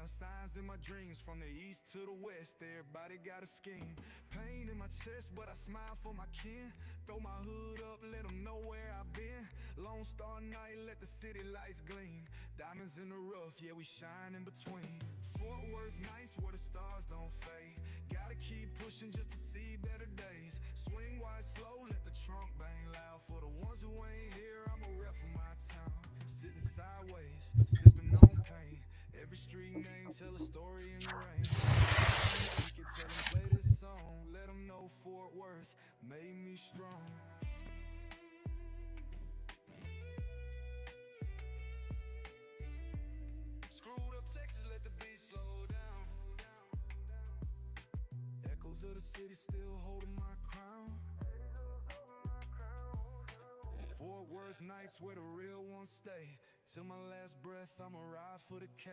signs in my dreams from the east to the west. Everybody got a scheme. Pain in my chest, but I smile for my kin. Throw my hood up, let them know where I've been. Lone Star night, let the city lights gleam. Diamonds in the rough, yeah, we shine in between. Fort Worth nights where the stars don't fade. Gotta keep pushing just to see better days. Swing wide slow, let the trunk bang loud. For the ones who ain't here, I'm a rep for my town. Sitting sideways, sipping on pain. Every street name tell a story in the rain. We can tell them play this song. Let them know Fort Worth made me strong. Screwed up Texas, let the beat slow down. Echoes of the city still holding my crown. Fort Worth nights where the real ones stay. Till my last breath, I'ma ride for the K.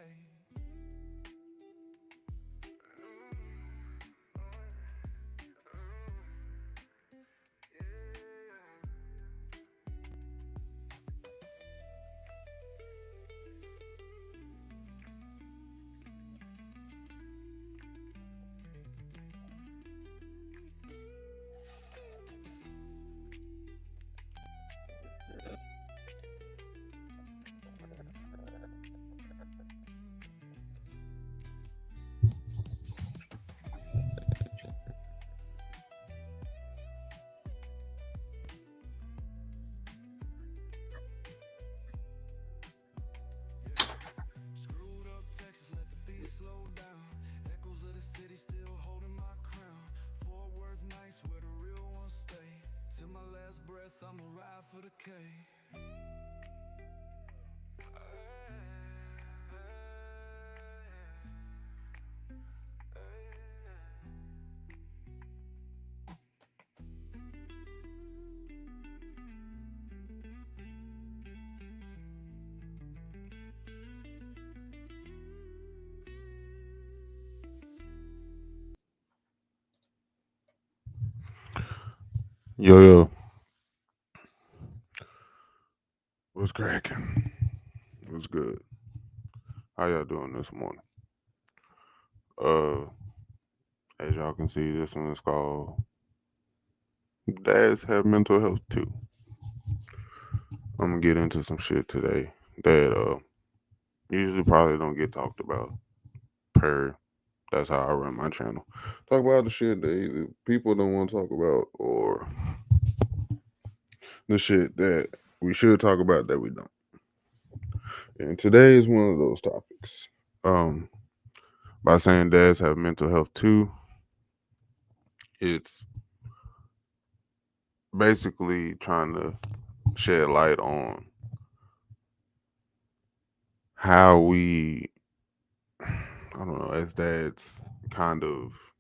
Screwed up Texas, let the beat slow down. Echoes of the city still holding my crown. Fort Worth nights where the real ones stay. Till my last breath, I'ma ride for the K. Yo, what's cracking? What's good? How y'all doing this morning? Uh, as y'all can see, this one is called "Dads Have Mental Health Too." I'm gonna get into some shit today that usually probably don't get talked about. Per That's how I run my channel. Talk about the shit that either people don't want to talk about, or the shit that we should talk about that we don't. And today is one of those topics. By saying dads have mental health too, it's basically trying to shed light on how I don't know, as dads, kind of,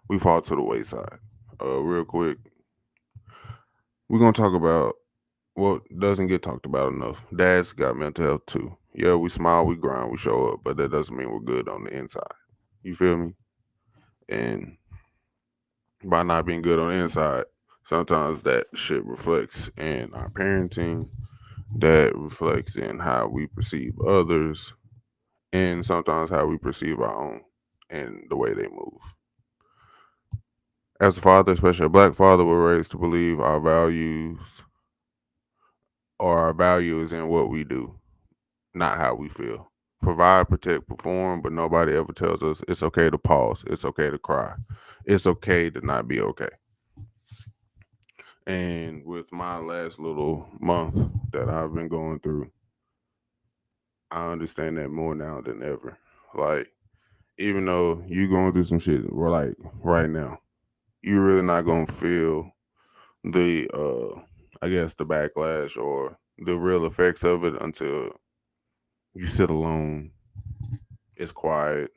we fall to the wayside. Real quick, we're going to talk about what doesn't get talked about enough. Dads got mental health too. Yeah, we smile, we grind, we show up, but that doesn't mean we're good on the inside. You feel me? And by not being good on the inside, sometimes that shit reflects in our parenting, that reflects in how we perceive others, and sometimes how we perceive our own and the way they move. As a father, especially a black father, we're raised to believe our values or our value is in what we do, not how we feel. Provide, protect, perform, but nobody ever tells us it's okay to pause, it's okay to cry, it's okay to not be okay. And with my last little month that I've been going through, I understand that more now than ever. Like, even though you going through some shit, like right now, you're really not gonna feel the I guess the backlash or the real effects of it until you sit alone, it's quiet,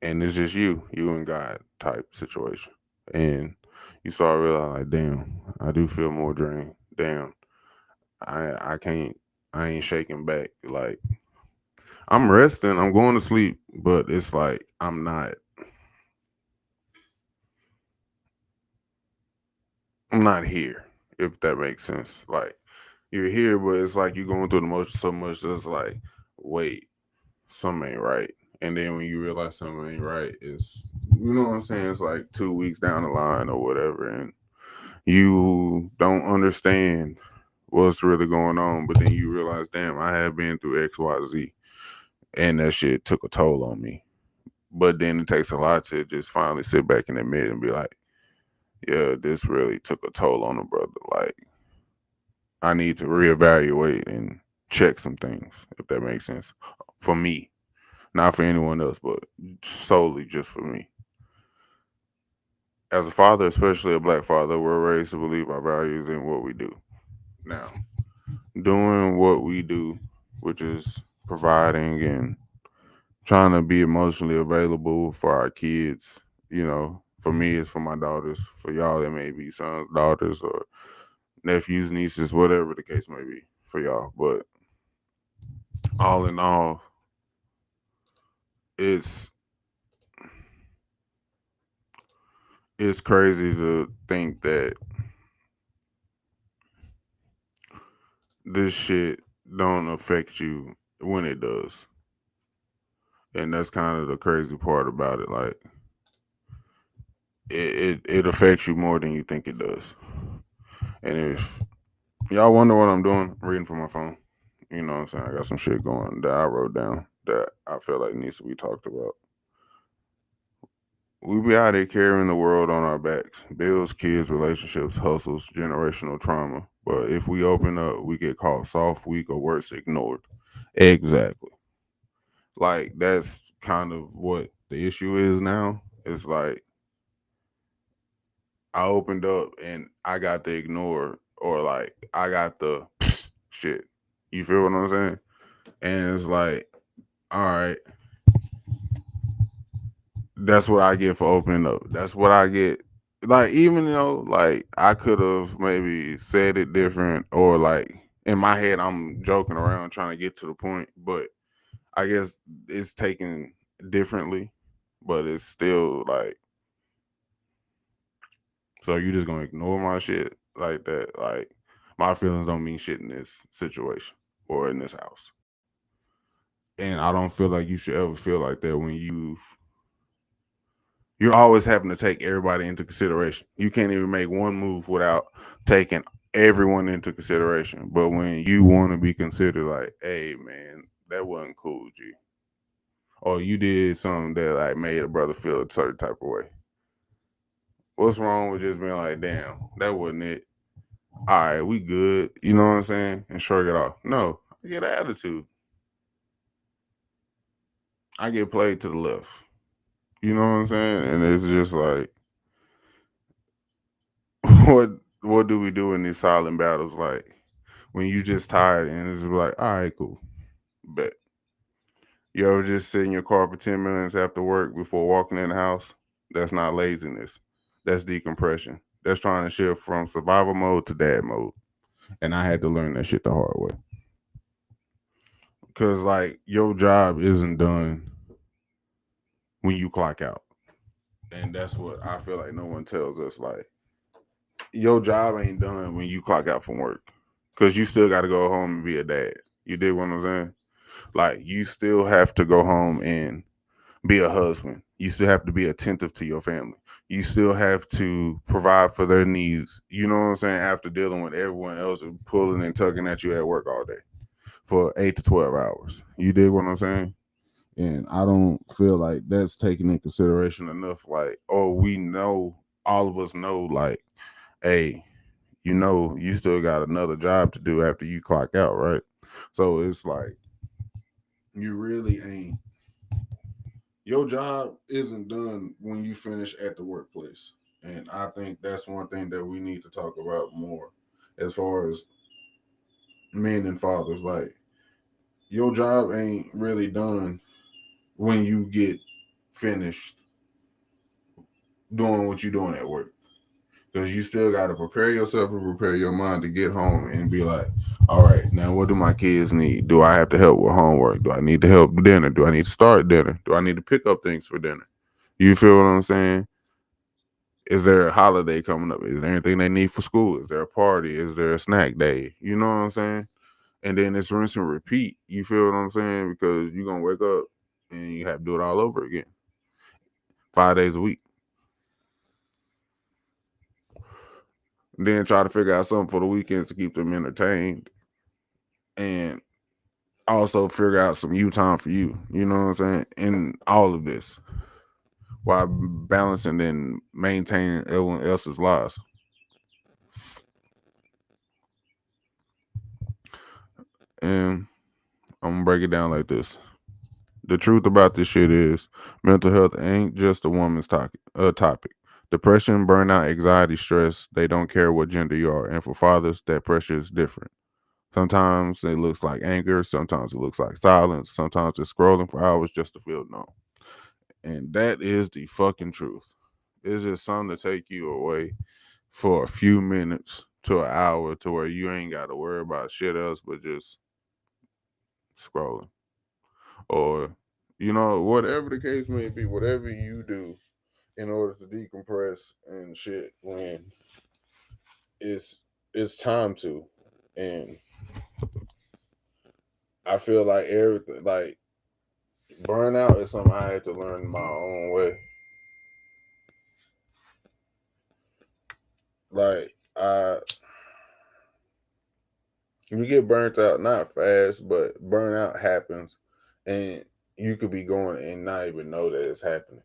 and it's just you and God type situation. And you start realizing like, damn, I do feel more drained. Damn, I can't, I ain't shaking back. Like, I'm resting, I'm going to sleep, but it's like I'm not here, if that makes sense. Like, you're here, but it's like you're going through the motion so much that's like, wait. something ain't right. And then when you realize something ain't right, it's, you know what I'm saying? It's like 2 weeks down the line or whatever, and you don't understand what's really going on. But then you realize, damn, I have been through X, Y, Z, and that shit took a toll on me. But then it takes a lot to just finally sit back and admit and be like, yeah, this really took a toll on a brother. Like, I need to reevaluate and check some things, if that makes sense. For me, not for anyone else, but solely just for me. As a father, especially a black father, we're raised to believe our values in what we do. Now, doing what we do, which is providing and trying to be emotionally available for our kids. You know, for me, it's for my daughters. For y'all, it may be sons, daughters, or nephews, nieces, whatever the case may be for y'all. But all in all, it's it's crazy to think that this shit don't affect you when it does. And that's kind of the crazy part about it. Like it affects you more than you think it does. And if y'all wonder what I'm doing, I'm reading from my phone. You know what I'm saying? I got some shit going that I wrote down that I feel like needs to be talked about. We be out here carrying the world on our backs. Bills, kids, relationships, hustles, generational trauma. But if we open up, we get called soft, weak, or worse, ignored. Exactly. Like that's kind of what the issue is now. It's like I opened up and I got the ignore or like I got the shit. You feel what I'm saying? And it's like, all right, that's what I get for opening up. That's what I get. Like, even though like I could have maybe said it different or like in my head I'm joking around trying to get to the point, but I guess it's taken differently, but it's still like, so you just gonna ignore my shit like that? Like my feelings don't mean shit in this situation or in this house. And I don't feel like you should ever feel like that when you're always having to take everybody into consideration. You can't even make one move without taking everyone into consideration. But when you want to be considered like, hey man, that wasn't cool, G. Or you did something that like made a brother feel a certain type of way. What's wrong with just being like, damn, that wasn't it? All right, we good. You know what I'm saying? And shrug it off. No, I get an attitude. I get played to the left. You know what I'm saying? And it's just like, what what do we do in these silent battles? Like when you just tired and it's like, all right, cool, bet. You ever just sit in your car for 10 minutes after work before walking in the house? That's not laziness. That's decompression. That's trying to shift from survival mode to dad mode. And I had to learn that shit the hard way. Cause like your job isn't done when you clock out. And that's what I feel like no one tells us. Like your job ain't done when you clock out from work. Cause you still gotta go home and be a dad. You dig what I'm saying? Like you still have to go home and be a husband. You still have to be attentive to your family. You still have to provide for their needs. You know what I'm saying? After dealing with everyone else and pulling and tugging at you at work all day for 8 to 12 hours. You dig what I'm saying? And I don't feel like that's taken in consideration enough. Like, oh, we know, all of us know, like, hey, you know, you still got another job to do after you clock out, right? So it's like, you really ain't, your job isn't done when you finish at the workplace. And I think that's one thing that we need to talk about more as far as men and fathers. Like, your job ain't really done when you get finished doing what you're doing at work. Because you still got to prepare yourself and prepare your mind to get home and be like, all right, now what do my kids need? Do I have to help with homework? Do I need to help with dinner? Do I need to start dinner? Do I need to pick up things for dinner? You feel what I'm saying? Is there a holiday coming up? Is there anything they need for school? Is there a party? Is there a snack day? You know what I'm saying? And then it's rinse and repeat. You feel what I'm saying? Because you're gonna wake up and you have to do it all over again. 5 days a week. Then try to figure out something for the weekends to keep them entertained. And also figure out some you time for you. You know what I'm saying? In all of this. While balancing and maintaining everyone else's lives. And I'm gonna break it down like this. The truth about this shit is mental health ain't just a woman's topic. Depression, burnout, anxiety, stress, they don't care what gender you are. And for fathers, that pressure is different. Sometimes it looks like anger, sometimes it looks like silence, sometimes it's scrolling for hours just to feel numb. And that is the fucking truth. It's just something to take you away for a few minutes to an hour to where you ain't got to worry about shit else but just scrolling. Or, whatever the case may be, whatever you do in order to decompress and shit when it's time to. And I feel like everything, like burnout is something I had to learn my own way. Like you get burnt out not fast, but burnout happens, and you could be going and not even know that it's happening.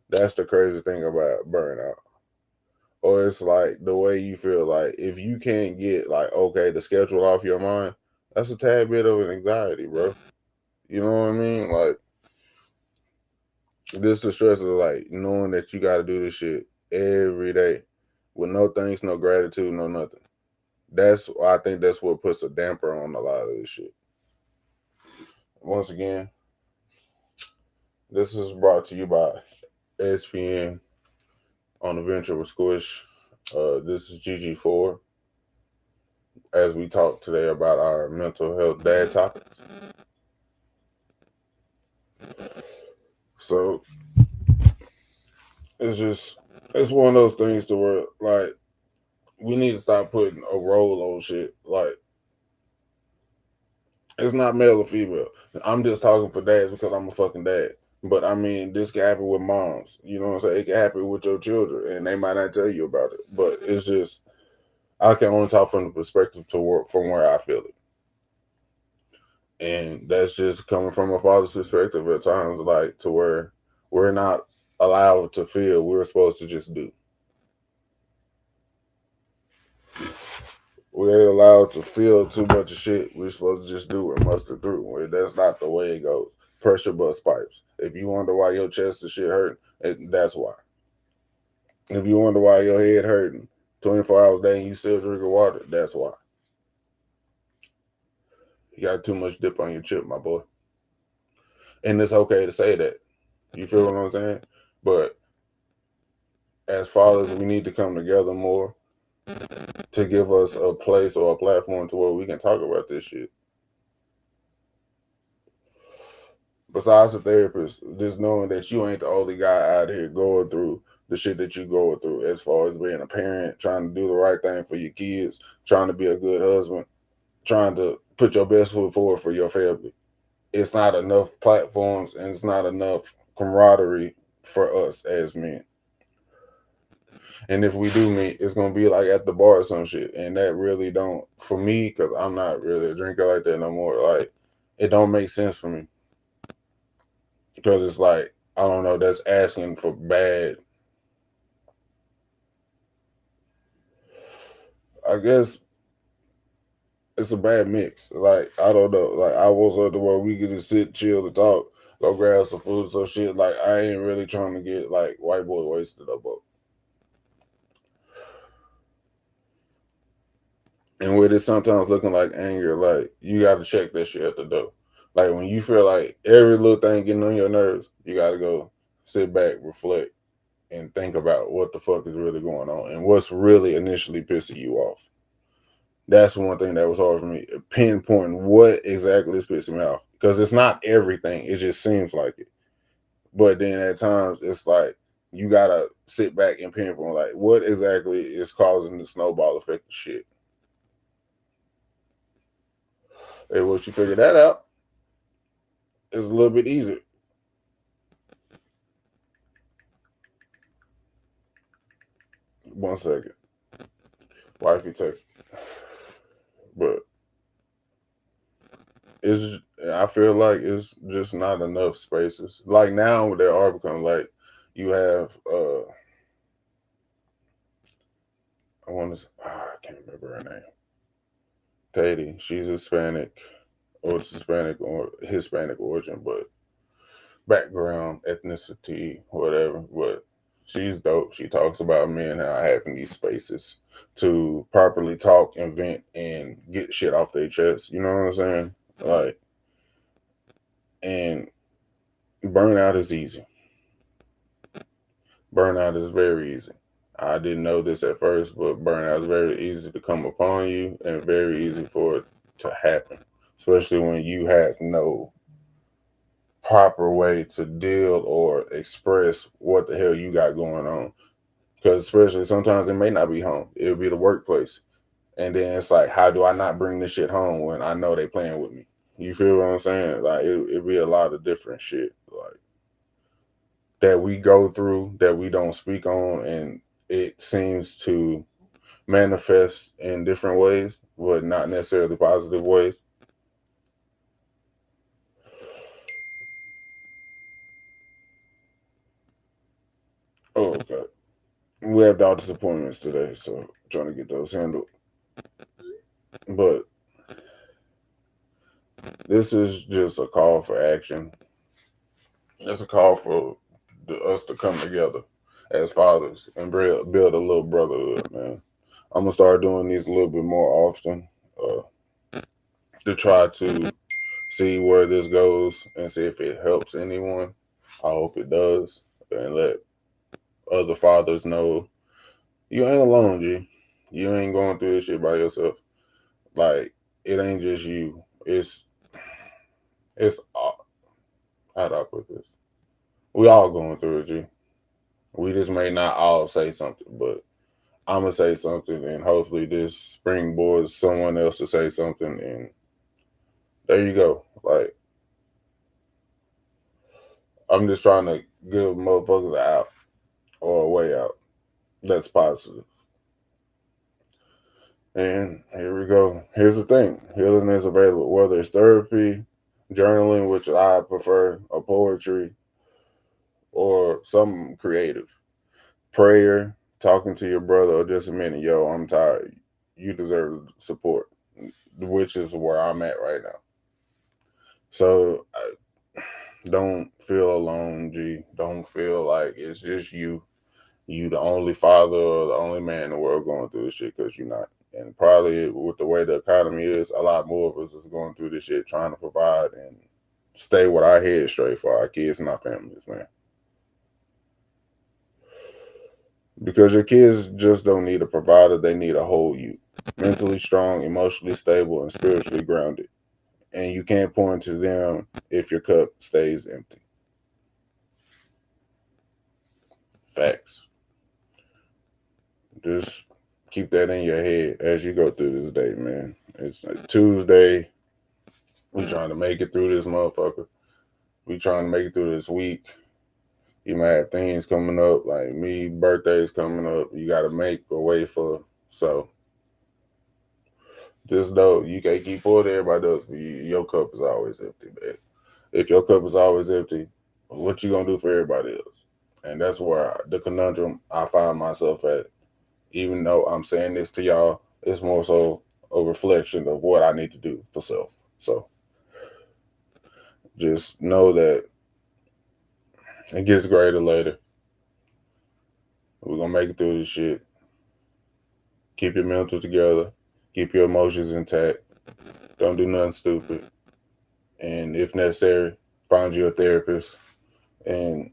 That's the crazy thing about burnout. Or it's like the way you feel like if you can't get like okay the schedule off your mind, that's a tad bit of an anxiety, bro. You know what I mean? Like this is the stress of like knowing that you got to do this shit every day with no thanks, no gratitude, no nothing. I think that's what puts a damper on a lot of this shit. Once again, this is brought to you by SPN on the Venture with Squish. This is GG4 as we talk today about our mental health dad topics. So it's one of those things to where like we need to stop putting a role on shit. Like it's not male or female. I'm just talking for dads because I'm a fucking dad. But I mean, this can happen with moms. You know what I'm saying? It can happen with your children, and they might not tell you about it. But it's just I can only talk from the perspective to work from where I feel it, and that's just coming from a father's perspective at times, like to where we're not allowed to feel. We're supposed to just do. We ain't allowed to feel too much of shit. We're supposed to just do and muster through. That's not the way it goes. Pressure bust pipes. If you wonder why your chest and shit hurting, that's why. If you wonder why your head hurting 24 hours a day and you still drinking water, that's why. You got too much dip on your chip, my boy. And it's okay to say that. You feel what I'm saying? But as fathers, we need to come together more to give us a place or a platform to where we can talk about this shit. Besides the therapist, just knowing that you ain't the only guy out here going through the shit that you going through as far as being a parent, trying to do the right thing for your kids, trying to be a good husband, trying to put your best foot forward for your family. It's not enough platforms and it's not enough camaraderie for us as men. And if we do meet, it's gonna be like at the bar or some shit. And that really don't for me, because I'm not really a drinker like that no more. Like it don't make sense for me. Because it's like, I don't know, that's asking for bad. I guess it's a bad mix. Like, I don't know. Like I was at the where we could just sit, chill, and talk, go grab some food, some shit. Like I ain't really trying to get like white boy wasted up. And with it sometimes looking like anger, like you got to check that shit at the door. Like when you feel like every little thing getting on your nerves, you got to go sit back, reflect, and think about what the fuck is really going on and what's really initially pissing you off. That's one thing that was hard for me, pinpointing what exactly is pissing me off. Because it's not everything, it just seems like it. But then at times, it's like you got to sit back and pinpoint, like, what exactly is causing the snowball effect of shit. And once you figure that out, it's a little bit easier. One second. Wifey text. But it's I feel like it's just not enough spaces. Like now there are becoming like you have I want to I can't remember her name. Katie. She's Hispanic or it's Hispanic or Hispanic origin, but background, ethnicity, whatever. But she's dope. She talks about men how having these spaces to properly talk and vent and get shit off their chest. You know what I'm saying? Like, and burnout is easy. Burnout is very easy. I didn't know this at first, but burnout is very easy to come upon you and very easy for it to happen, especially when you have no proper way to deal or express what the hell you got going on. Because especially sometimes it may not be home; it'll be the workplace, and then it's like, how do I not bring this shit home when I know they playing with me? You feel what I'm saying? Like it be a lot of different shit like that we go through that we don't speak on, and it seems to manifest in different ways, but not necessarily positive ways. Oh, okay. We have doctor's appointments today, so trying to get those handled. But this is just a call for action. It's a call for us to come together as fathers and build a little brotherhood, man. I'm gonna start doing these a little bit more often uh, to try to see where this goes and see if it helps anyone. I hope it does, and let other fathers know you ain't alone, G. You ain't going through this shit by yourself. Like it ain't just you. It's how do I put this? We all going through it, G. We just may not all say something, but I'm gonna say something, and hopefully this springboards someone else to say something, and there you go. Like I'm just trying to give motherfuckers an out or a way out that's positive. And here we go. Here's the thing: healing is available, whether it's therapy, journaling, which I prefer, or poetry, or something creative, prayer, talking to your brother, or just a minute, yo, I'm tired. You deserve support, which is where I'm at right now. So don't feel alone, G. Don't feel like it's just you. You the only father or the only man in the world going through this shit because you're not. And probably with the way the economy is, a lot more of us is going through this shit trying to provide and stay with our head straight for our kids and our families, man. Because your kids just don't need a provider, they need a whole you. Mentally strong, emotionally stable, and spiritually grounded. And you can't pour into them if your cup stays empty. Facts. Just keep that in your head as you go through this day, man. It's like Tuesday. We trying to make it through this motherfucker. We trying to make it through this week. You might have things coming up, like me, birthdays coming up. You got to make a way for. So just know you can't keep pouring everybody else. Your cup is always empty, man. If your cup is always empty, what you gonna do for everybody else? And that's where the conundrum I find myself at. Even though I'm saying this to y'all, it's more so a reflection of what I need to do for self. So just know that it gets greater later. We're gonna make it through this shit. Keep your mental together. Keep your emotions intact. Don't do nothing stupid. And if necessary, find you a therapist and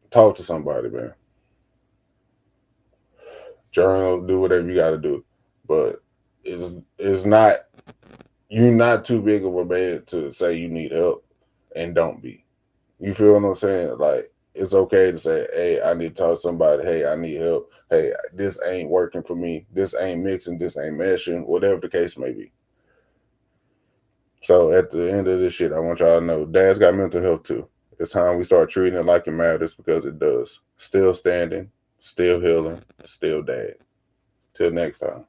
talk to somebody, man. Journal, do whatever you gotta do. But it's not you're not too big of a man to say you need help and don't be. You feel what I'm saying? Like it's okay to say, "Hey, I need to talk to somebody. Hey, I need help. Hey, this ain't working for me. This ain't mixing. This ain't meshing. Whatever the case may be." So at the end of this shit, I want y'all to know dads got mental health too. It's time we start treating it like it matters because it does. Still standing, still healing, still dad. Till next time.